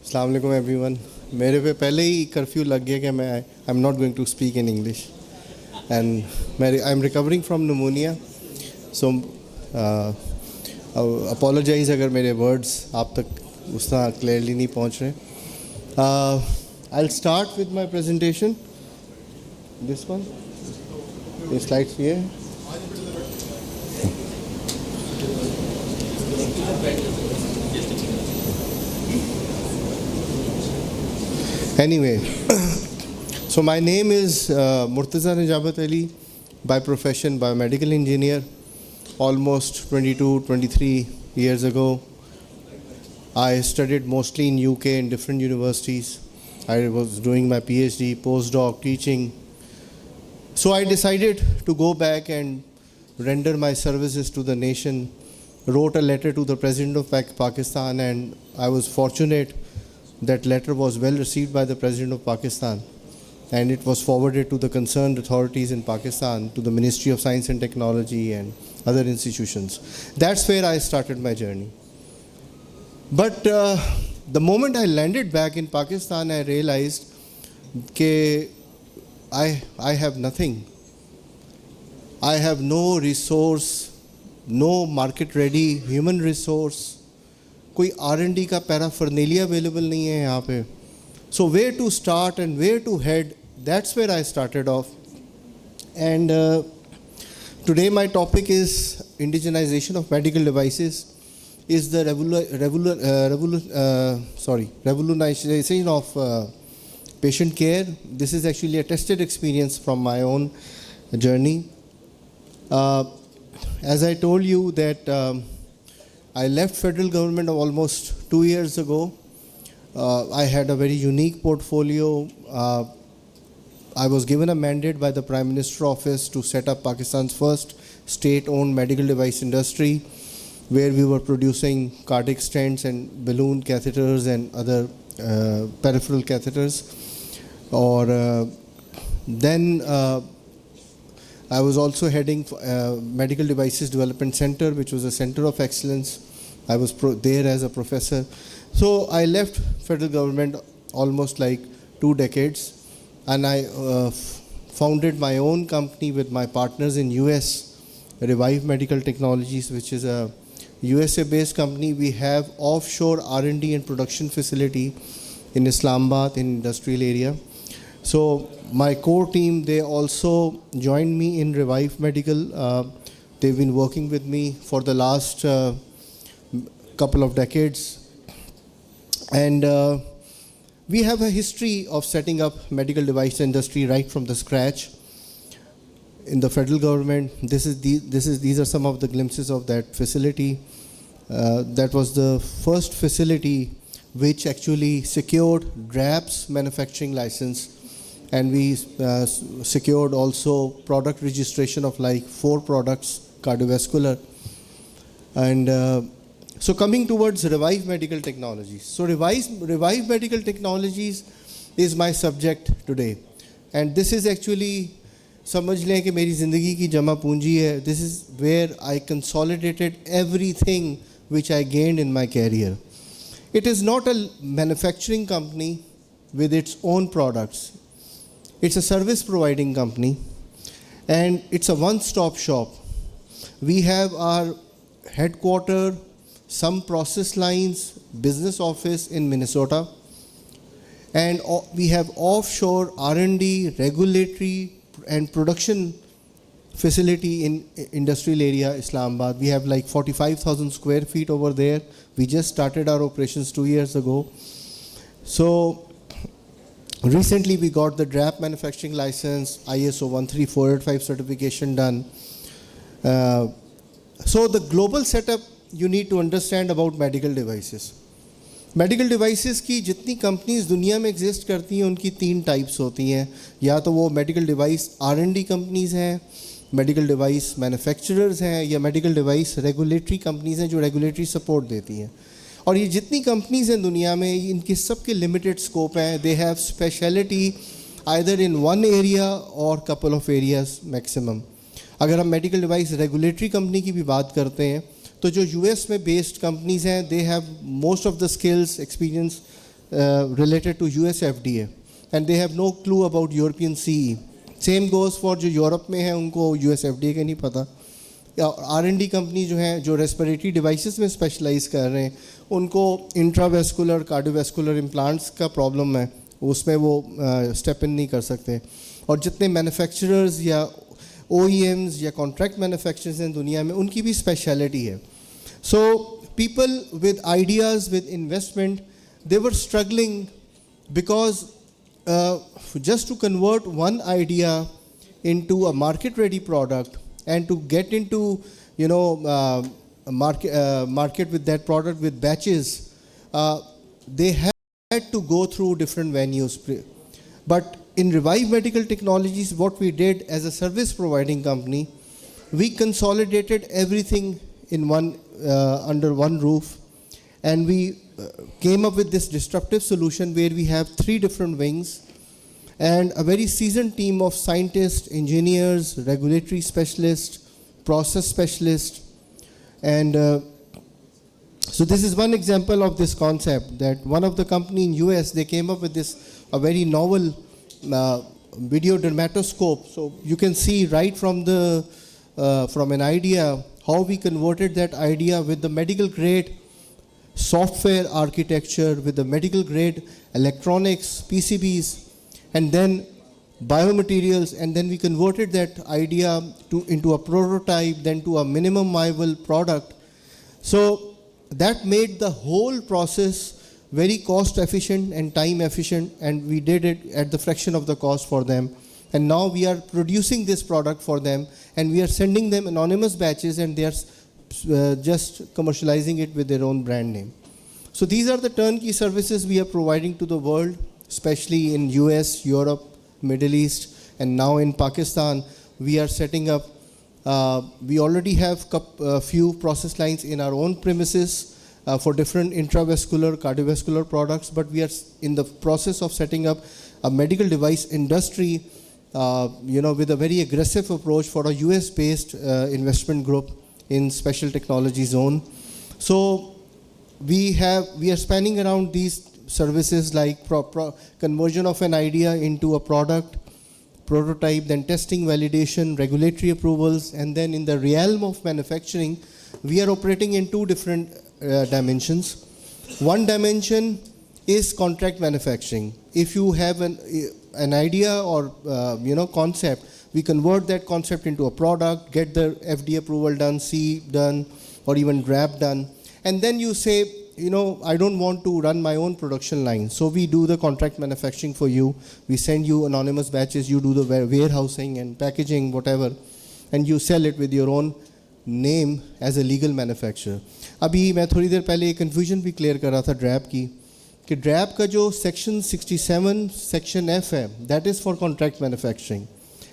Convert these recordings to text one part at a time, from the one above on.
अस्सलाम वालेकुम एवरीवन। मेरे पे पहले ही कर्फ्यू लग गया कि मैं I am not going to speak in English and I am recovering from pneumonia, so apologise अगर मेरे वर्ड्स आप तक उस तरह क्लियरली नहीं पहुंच रहे। I will start with my presentation. This one, ये स्लाइड्स ये है। Anyway, so my name is Murtaza Najabat Ali, by profession biomedical engineer. Almost 22-23 years ago, I studied mostly in UK in different universities. I was doing my PhD, postdoc, teaching. So I decided to go back and render my services to the nation. Wrote a letter to the President of Pakistan, and I was fortunate that letter was well received by the President of Pakistan, and it was forwarded to the concerned authorities in Pakistan, to the Ministry of Science and Technology and other institutions. That's where I started my journey. But the moment I landed back in Pakistan, I realized that I have nothing. I have no resource, no market ready human resource. कोई R&D का paraphernalia available नहीं है यहाँ पे. So where to start and where to head, that's where I started off. And today my topic is indigenization of medical devices, is the revolutionization of patient care. This is actually a tested experience from my own journey. As I told you that I left federal government almost 2 years ago. I had a very unique portfolio. I was given a mandate by the Prime Minister office to set up Pakistan's first state-owned medical device industry, where we were producing cardiac stents and balloon catheters and other peripheral catheters. Then I was also heading Medical Devices Development Center, which was a center of excellence. I was there as a professor. So I left federal government almost like 2 decades, and I founded my own company with my partners in US, Revive Medical Technologies, which is a USA-based company. We have offshore R&D and production facility in Islamabad, in industrial area. So my core team, they also joined me in Revive Medical. They've been working with me for the last couple of decades. And we have a history of setting up medical device industry right from the scratch in the federal government. These are some of the glimpses of that facility. That was the first facility which actually secured DRAPS manufacturing license. And we secured also product registration of like 4 products, cardiovascular. And so coming towards Revive Medical Technologies. So Revive Medical Technologies is my subject today. And this is actually, समझ लें कि मेरी ज़िंदगी की जमा पूंजी है. This is where I consolidated everything which I gained in my career. It is not a manufacturing company with its own products. It's a service providing company, and it's a one-stop shop. We have our headquarters, some process lines, business office in Minnesota, and we have offshore R&D, regulatory and production facility in industrial area, Islamabad. We have like 45,000 square feet over there. We just started our operations 2 years ago. So recently we got the DRAP manufacturing license, ISO 13485 certification done. So the global setup you need to understand about medical devices. Medical devices की जितनी companies दुनिया में exist करती हैं उनकी 3 types होती हैं. या तो वो मेडिकल डिवाइस R&D कंपनीज हैं, मेडिकल डिवाइस मैन्युफैक्चरर्स हैं, या मेडिकल डिवाइस रेगुलेटरी कंपनीज हैं जो रेगुलेटरी सपोर्ट देती हैं. और ये जितनी कंपनीज हैं दुनिया में, इनके सबके लिमिटेड स्कोप हैं. They have speciality either in one area और कपल ऑफ एरियाज मैक्सिमम. अगर हम मेडिकल डिवाइस रेगुलेटरी कंपनी की भी बात करते हैं तो जो यूएस में बेस्ड कंपनीज हैं, they have most of the skills, experience related to US FDA, and they have no clue about European CE. Same goes for जो यूरोप में है उनको US FDA का नहीं पता. R&D कंपनी जो है जो रेस्पिरेटरी डिवाइसेस में स्पेशलाइज कर रहे हैं उनको इंट्रावेस्कुलर कार्डियोवेस्कुलर इम्प्लांट्स का प्रॉब्लम है, उसमें वो स्टेप इन नहीं कर सकते. और जितने मैन्युफैक्चरर्स या OEMs या कॉन्ट्रैक्ट मैन्युफैक्चरर्स हैं दुनिया में उनकी भी स्पेशलिटी है. So people with ideas with investment they were struggling because just to convert one idea into a market ready product and to get into a market with that product with batches, they had to go through different venues. But in Revive Medical Technologies, what we did as a service providing company, we consolidated everything in one under one roof, and we came up with this disruptive solution where we have 3 different wings and a very seasoned team of scientists, engineers, regulatory specialists, process specialists. And so this is one example of this concept, that one of the company in US, they came up with this a very novel video dermatoscope. So you can see right from the from an idea how we converted that idea with the medical grade software architecture, with the medical grade electronics, PCBs, and then biomaterials, and then we converted that idea into a prototype, then to a minimum viable product. So that made the whole process very cost efficient and time efficient, and we did it at the fraction of the cost for them. And now we are producing this product for them, and we are sending them anonymous batches, and they are just commercializing it with their own brand name. So these are the turnkey services we are providing to the world, especially in US, Europe, Middle East, and now in Pakistan. We are setting up, we already have a few process lines in our own premises for different intravascular, cardiovascular products, but we are in the process of setting up a medical device industry with a very aggressive approach for a US-based investment group in special technology zone. So we are spanning around these services like conversion of an idea into a product, prototype, then testing, validation, regulatory approvals, and then in the realm of manufacturing, we are operating in 2 different dimensions. One dimension is contract manufacturing. If you have an idea or concept, we convert that concept into a product, get the FDA approval done, CE done, or even DRAP done, and then you say, I don't want to run my own production line. So we do the contract manufacturing for you. We send you anonymous batches, you do the warehousing and packaging, whatever, and you sell it with your own name as a legal manufacturer. अभी मैं थोड़ी देर पहले एक confusion भी clear कर रहा था DRAP की, कि DRAP का जो section 67 section F है, that is for contract manufacturing.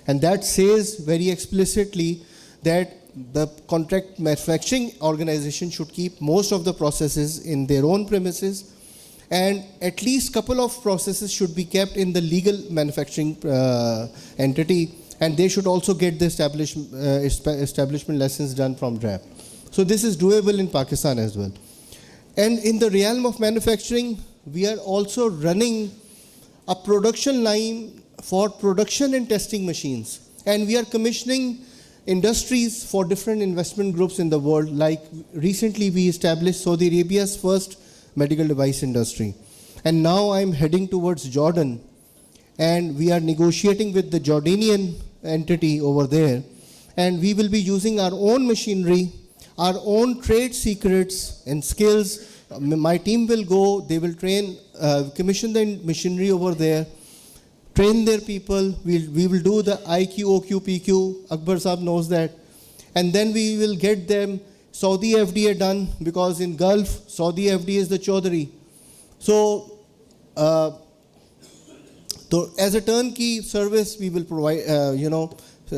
And that says very explicitly that the contract manufacturing organization should keep most of the processes in their own premises, and at least couple of processes should be kept in the legal manufacturing entity, and they should also get the establishment license done from DRAP. So this is doable in Pakistan as well. And in the realm of manufacturing, we are also running a production line for production and testing machines, and we are commissioning industries for different investment groups in the world. Like recently we established Saudi Arabia's first medical device industry, and now I'm heading towards Jordan, and we are negotiating with the Jordanian entity over there, and we will be using our own machinery, our own trade secrets and skills. My team will go, they will train, commission the machinery over there, train their people, we will do the IQ, OQ, PQ, Akbar Saab knows that, and then we will get them Saudi FDA done, because in Gulf, Saudi FDA is the Chaudhary. So, as a turnkey service, we will provide,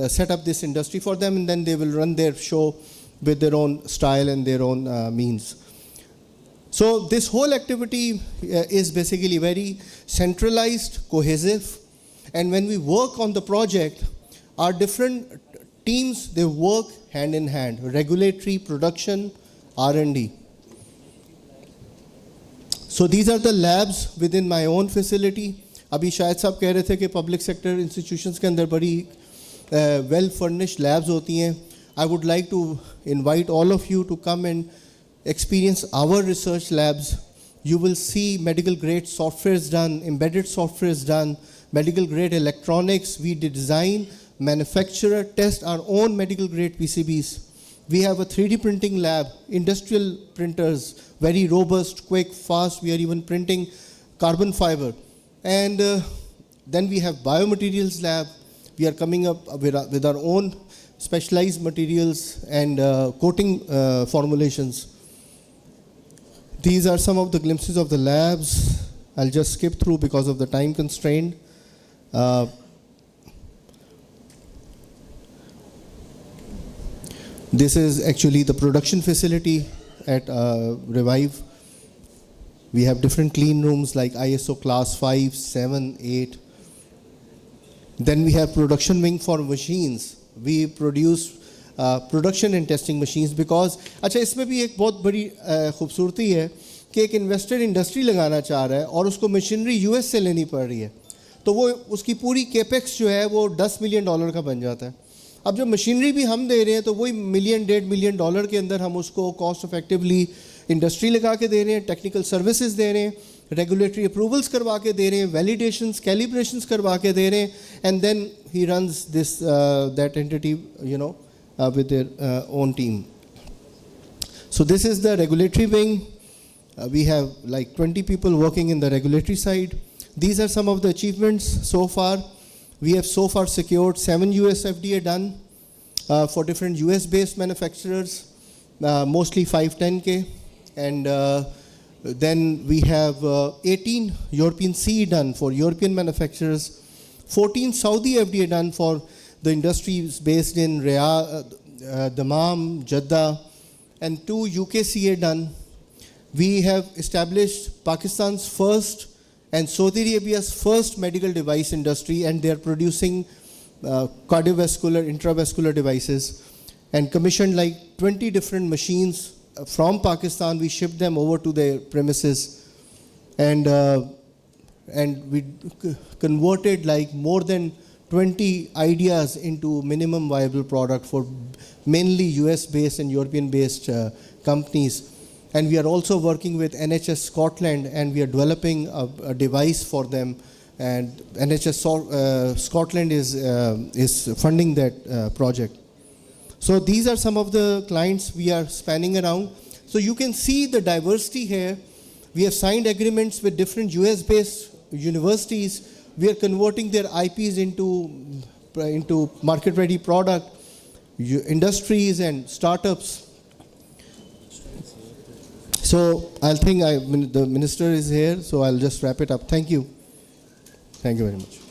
set up this industry for them, and then they will run their show with their own style and their own means. So this whole activity is basically very centralized, cohesive, and when we work on the project, our different teams, they work hand in hand, regulatory, production, R&D. So these are the labs within my own facility. अभी शायद साहब कह रहे थे कि public sector institutions के अंदर बड़ी वेल फर्निश्ड लैब्स होती हैं. I would like to invite all of you to come and experience our research labs. You will see medical grade software is done, embedded software is done, medical grade electronics. We design, manufacture, test our own medical grade PCBs. We have a 3D printing lab, industrial printers, very robust, quick, fast. We are even printing carbon fiber. And then we have biomaterials lab. We are coming up with our own specialized materials and coating formulations. These are some of the glimpses of the labs. I'll just skip through because of the time constraint. This is actually the production facility at Revive. We have different clean rooms like ISO class 5, 7, 8. Then we have production wing for machines. We produce production and testing machines because अच्छा इसमें भी एक बहुत बड़ी खूबसूरती है कि एक इन्वेस्टर इंडस्ट्री लगाना चाह रहा है और उसको मशीनरी यूएस से लेनी पड़ रही है तो वो उसकी पूरी केपेक्स जो है वो $10 मिलियन का बन जाता है. अब जो मशीनरी भी हम दे रहे हैं तो वही $1-1.5 मिलियन के अंदर हम उसको कॉस्ट इफेक्टिवली इंडस्ट्री लगा के दे रहे हैं, टेक्निकल सर्विसेज दे रहे हैं, रेगुलेटरी अप्रूवल्स करवा के दे रहे हैं, वैलिडेशंस कैलिब्रेशंस करवा के दे रहे हैं, and then he runs this that entity with their own team. So this is the regulatory wing. We have like 20 people working in the regulatory side. These are some of the achievements so far. We have so far secured 7 US FDA done for different US based manufacturers, mostly 510K. And then we have 18 European CE done for European manufacturers, 14 Saudi FDA done for the industry is based in Riyadh, Dammam, Jeddah, and 2 UKCA done. We have established Pakistan's first and Saudi Arabia's first medical device industry, and they are producing cardiovascular, intravascular devices, and commissioned like 20 different machines from Pakistan. We shipped them over to their premises, and we converted like more than 20 ideas into minimum viable product for mainly US based and European based companies. And we are also working with NHS Scotland, and we are developing a device for them, and NHS Scotland is funding that project. So these are some of the clients we are spanning around. So you can see the diversity here. We have signed agreements with different US based universities. We are converting their IPs into market-ready product, industries and startups. So I think the minister is here, so I'll just wrap it up. Thank you. Thank you very much.